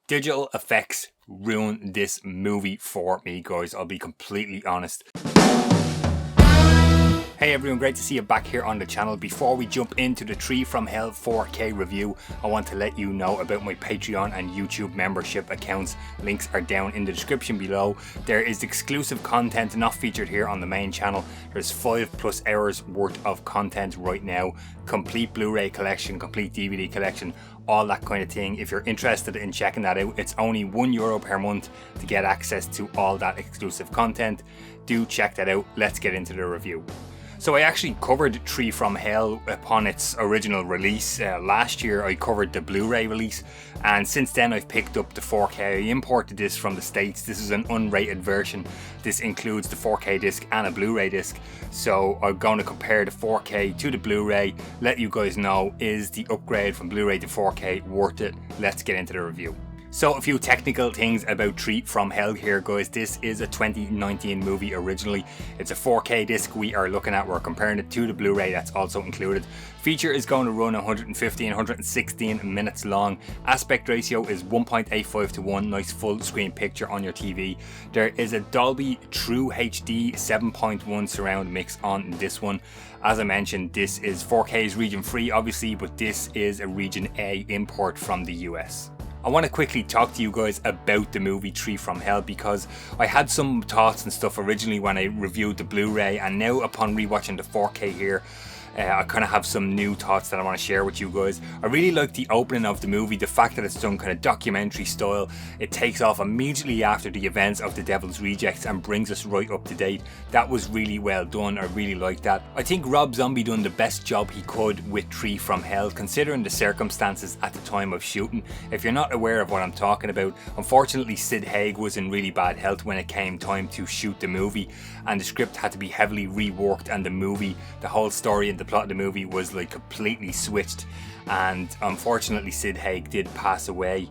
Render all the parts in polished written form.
Digital effects ruined this movie for me, guys. I'll be completely honest. Hey everyone, great to see you back here on the channel. Before we jump into the Tree from Hell 4K review, I want to let you know about my Patreon and YouTube membership accounts. Links are down in the description below. There is exclusive content not featured here on the main channel. There's 5+ hours worth of content right now. Complete Blu Ray collection, complete DVD collection, all that kind of thing. If you're interested in checking that out, it's only €1 per month to get access to all that exclusive content. Do check that out. Let's get into the review. So I actually covered Tree from Hell upon its original release. Last year I covered the Blu Ray release, and since then I've picked up the 4K. I imported this from the States. This is an unrated version. This includes the 4K disc and a Blu Ray disc. So I'm going to compare the 4K to the Blu Ray, let you guys know, is the upgrade from Blu Ray to 4K worth it? Let's get into the review. So a few technical things about Tree from Hell here, guys. This is a 2019 movie originally. It's a 4K disc we are looking at. We're comparing it to the Blu Ray that's also included. Feature is going to run 116 minutes long. Aspect ratio is 1.85 to 1. Nice full screen picture on your TV. There is a Dolby True HD 7.1 surround mix on this one. As I mentioned, this is 4K's region free obviously, but this is a region A import from the US. I want to quickly talk to you guys about the movie Tree from Hell, because I had some thoughts and stuff originally when I reviewed the Blu Ray, and now upon rewatching the 4K here, I kind of have some new thoughts that I want to share with you guys. I really like the opening of the movie, the fact that it's done kind of documentary style. It takes off immediately after the events of The Devil's Rejects and brings us right up to date. That was really well done. I really like that. I think Rob Zombie done the best job he could with Tree from Hell, considering the circumstances at the time of shooting. If you're not aware of what I'm talking about, unfortunately Sid Haig was in really bad health when it came time to shoot the movie, and the script had to be heavily reworked, and the whole story and the plot of the movie was like completely switched. And unfortunately Sid Haig did pass away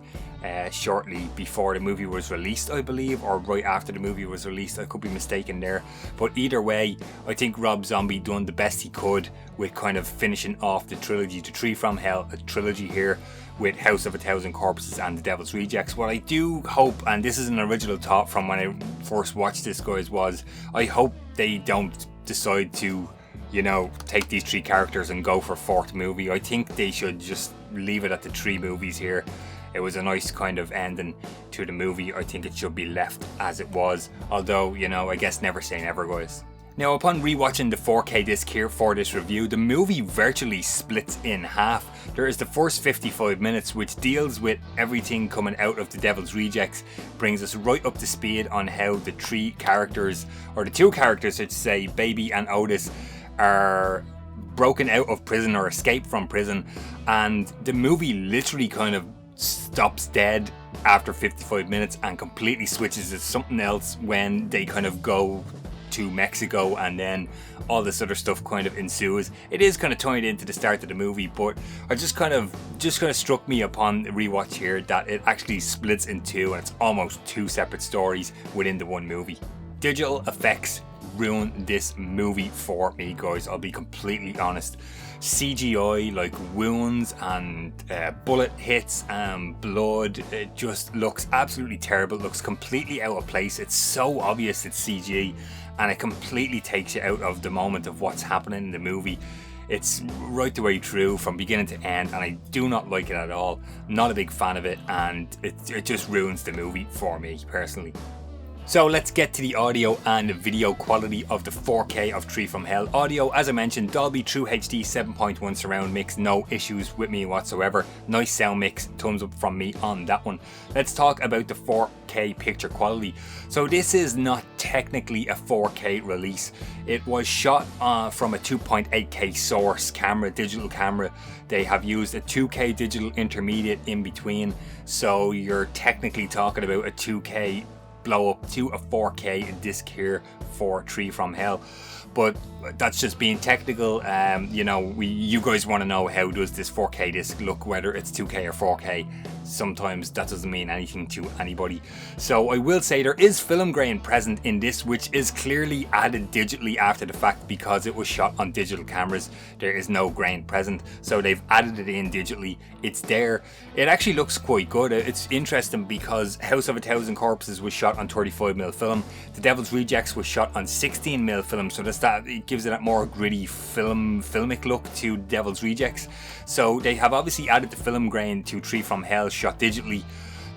shortly before the movie was released, I believe, or right after the movie was released. I could be mistaken there, but either way, I think Rob Zombie done the best he could with kind of finishing off the trilogy, the Tree from Hell, a trilogy here with House of a Thousand Corpses and The Devil's Rejects. What I do hope, and this is an original thought from when I first watched this, guys, was I hope they don't decide to, you know, take these three characters and go for a fourth movie. I think they should just leave it at the 3 movies here. It was a nice kind of ending to the movie. I think it should be left as it was. Although, you know, I guess never say never, guys. Now, upon rewatching the 4K disc here for this review, the movie virtually splits in half. There is the first 55 minutes, which deals with everything coming out of The Devil's Rejects, brings us right up to speed on how the 3 characters, or the 2 characters, I should say, Baby and Otis, are broken out of prison or escaped from prison, and the movie literally kind of stops dead after 55 minutes and completely switches to something else when they kind of go to Mexico, and then all this other stuff kind of ensues. It is kind of tied into the start of the movie, but I just kind of struck me upon the rewatch here that it actually splits in 2, and it's almost 2 separate stories within the one movie. Digital effects ruined this movie for me, guys. I'll be completely honest. CGI, like wounds and bullet hits and blood, it just looks absolutely terrible. It looks completely out of place. It's so obvious it's CG, and it completely takes you out of the moment of what's happening in the movie. It's right the way through from beginning to end, and I do not like it at all. Not a big fan of it, and it just ruins the movie for me personally. So let's get to the audio and video quality of the 4K of Tree from Hell. Audio, as I mentioned, Dolby True HD 7.1 surround mix, no issues with me whatsoever. Nice sound mix, thumbs up from me on that one. Let's talk about the 4K picture quality. So this is not technically a 4K release. It was shot from a 2.8K source camera, digital camera. They have used a 2K digital intermediate in between, so you're technically talking about a 2K blow up to a 4K disc here for Tree from Hell. But that's just being technical. You know, you guys want to know how does this 4K disc look, whether it's 2K or 4K. sometimes that doesn't mean anything to anybody. So I will say there is film grain present in this, which is clearly added digitally after the fact because it was shot on digital cameras. There is no grain present, so they've added it in digitally. It's there. It actually looks quite good. It's interesting because House of a Thousand Corpses was shot on 35mm film. The Devil's Rejects was shot on 16mm film, so it gives it that more gritty filmic look to Devil's Rejects. So they have obviously added the film grain to Tree from Hell shot digitally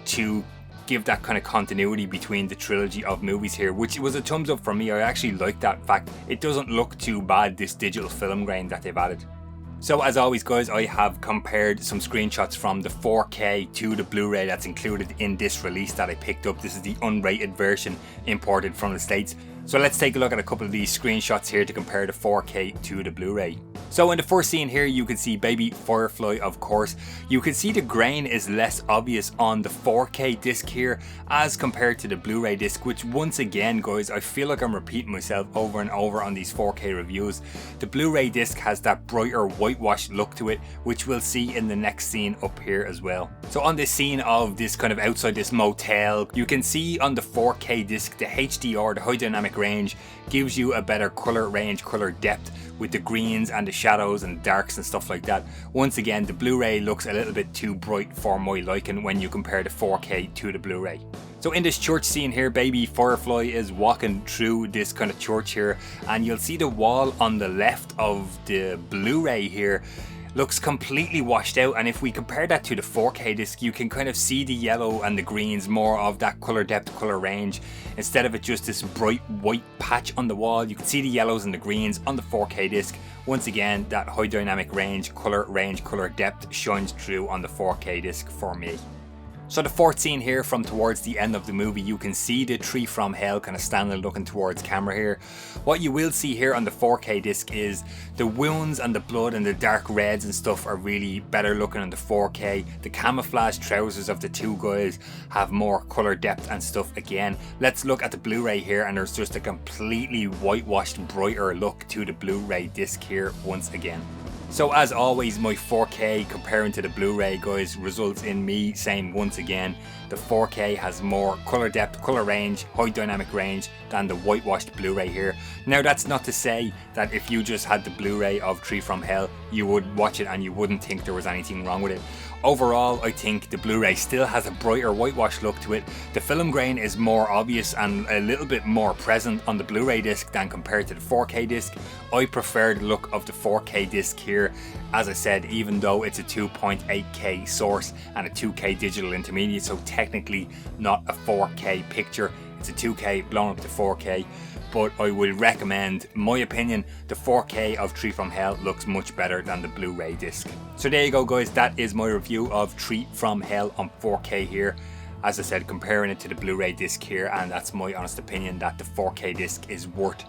to give that kind of continuity between the trilogy of movies here, which was a thumbs up for me. I actually like that fact. It doesn't look too bad, this digital film grain that they've added. So as always guys, I have compared some screenshots from the 4K to the Blu-ray that's included in this release that I picked up. This is the unrated version imported from the States. So let's take a look at a couple of these screenshots here to compare the 4K to the Blu-ray. So in the first scene here, you can see baby Firefly, of course. You can see the grain is less obvious on the 4K disc here as compared to the Blu-ray disc, which once again guys, I feel like I'm repeating myself over and over on these 4K reviews. The Blu-ray disc has that brighter whitewashed look to it, which we'll see in the next scene up here as well. So on this scene of this kind of outside this motel, you can see on the 4K disc the HDR, the high dynamic range, gives you a better color range, color depth with the greens and the shadows and darks and stuff like that. Once again, the Blu-ray looks a little bit too bright for my liking when you compare the 4K to the Blu-ray. So in this church scene here, baby Firefly is walking through this kind of church here, and you'll see the wall on the left of the Blu-ray here looks completely washed out, and if we compare that to the 4K disc, you can kind of see the yellow and the greens, more of that color depth, color range. Instead of it just this bright white patch on the wall, you can see the yellows and the greens on the 4K disc. Once again, that high dynamic range, color depth shines through on the 4K disc for me. So the fourth scene here, from towards the end of the movie, you can see the Tree from Hell kind of standing looking towards camera here. What you will see here on the 4K disc is the wounds and the blood and the dark reds and stuff are really better looking on the 4K. The camouflage trousers of the two guys have more color depth and stuff again. Let's look at the Blu-ray here, and there's just a completely whitewashed, brighter look to the Blu-ray disc here once again. So as always, my 4K comparing to the Blu-ray guys results in me saying once again, the 4K has more color depth, color range, high dynamic range than the whitewashed Blu-ray here. Now that's not to say that if you just had the Blu-ray of Tree from Hell, you would watch it and you wouldn't think there was anything wrong with it. Overall, I think the Blu-ray still has a brighter whitewash look to it. The film grain is more obvious and a little bit more present on the Blu-ray disc than compared to the 4K disc. I prefer the look of the 4K disc here, as I said, even though it's a 2.8K source and a 2K digital intermediate, so technically not a 4K picture. It's a 2K blown up to 4K. But I would recommend, my opinion, the 4K of Tree from Hell looks much better than the Blu-ray disc. So there you go guys, that is my review of Tree from Hell on 4K here. As I said, comparing it to the Blu-ray disc here, and that's my honest opinion that the 4K disc is worth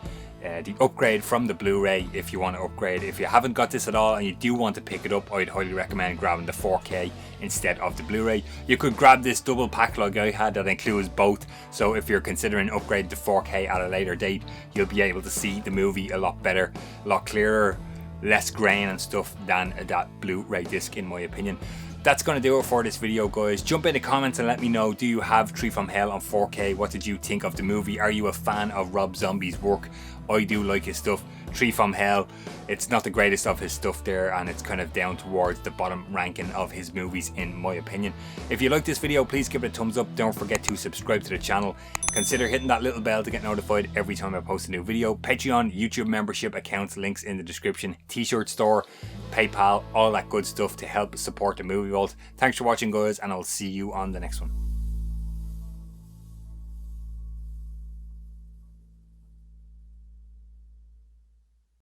the upgrade from the Blu-ray if you want to upgrade. If you haven't got this at all and you do want to pick it up, I'd highly recommend grabbing the 4K instead of the Blu-ray. You could grab this double pack like I had that includes both, so if you're considering upgrade to 4K at a later date, you'll be able to see the movie a lot better, a lot clearer, less grain and stuff than that Blu-ray disc in my opinion. That's going to do it for this video guys. Jump in the comments and let me know, do you have Tree from Hell on 4K? What did you think of the movie? Are you a fan of Rob Zombie's work? I do like his stuff. Tree from Hell, it's not the greatest of his stuff there, and it's kind of down towards the bottom ranking of his movies in my opinion. If you like this video, please give it a thumbs up. Don't forget to subscribe to the channel. Consider hitting that little bell to get notified every time I post a new video. Patreon, YouTube membership accounts, links in the description, t-shirt store, PayPal, all that good stuff to help support the Movie Vault. Thanks for watching guys, and I'll see you on the next one.